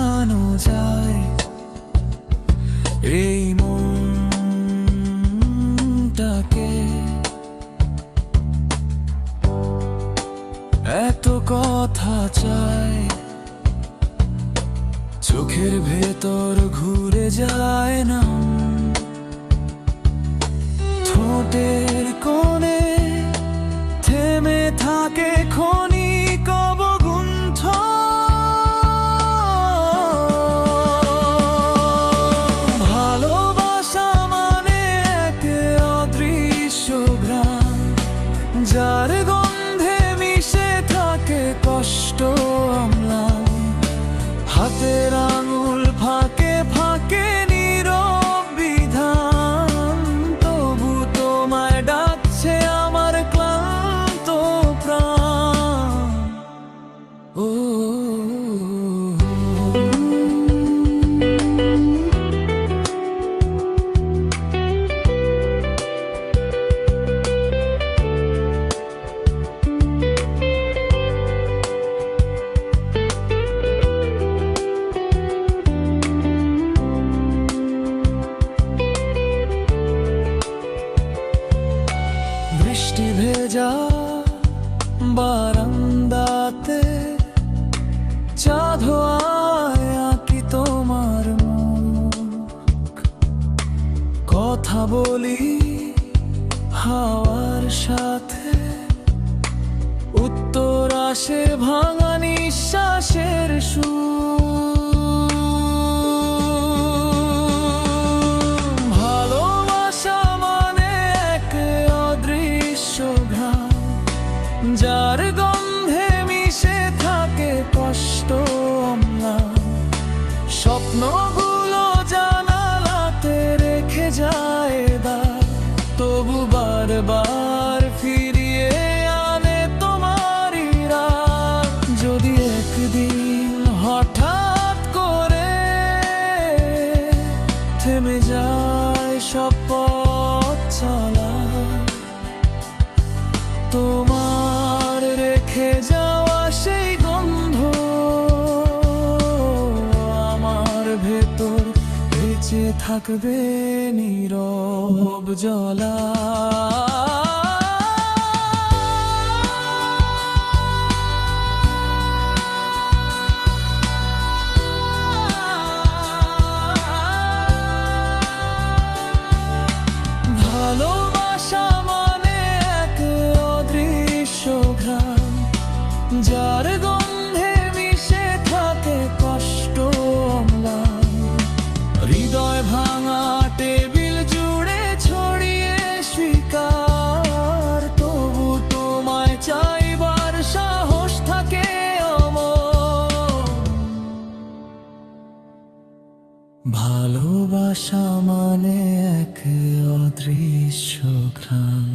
বোঝানো যায় এই মনটাকে? এত কথা চাই, চোখের ভেতর ঘুরে যায় না, ঠোঁটের কোণে থেমে থাকে ক্ষণিক অবগুণ্ঠন। ভালোবাসা মানে এক অদৃশ্য ঘ্রাণ, যার গন্ধে মিশে থাকে কষ্ট অম্লান। হাতের আঙুল ফাঁকে ফাঁকে নীরব বিধান, তবু তোমায় ডাকছে আমার ক্লান্ত প্রাণ। ও বৃষ্টি ভেজা বারান্দাতে চাঁদ আঁকি তোমার মুখ, কথা বলি হাওয়ার সাথে, উত্তর আসে ভাঙা নিঃশ্বাসের সুর। ভালোবাসা মানে এক অদৃশ্য ঘ্রাণ, যার গন্ধে মিশে থাকে কষ্ট অম্লান। স্বপ্নগুলো জানালাতে রেখে যায় দাগ, তবু বারবার ফিরিয়ে আনে তোমারই রাগ। যদি একদিন হঠাৎ করে থেমে যায় সব পথ চলা, তোমার রেখে যাওয়া সেই গন্ধ আমার ভেতর বেঁচে থাকবে নীরব জ্বলা। ভালোবাসা মানে এক অদৃশ্য ঘ্রাণ, যার গন্ধে মিশে থাকে কষ্ট অম্লান। হৃদয় ভাঙা টেবিল জুড়ে ছড়িয়ে স্বীকার, তবু তোমায় চাইবার সাহস থাকে অমর। ভালোবাসা মানে এক অদৃশ্য ঘ্রাণ।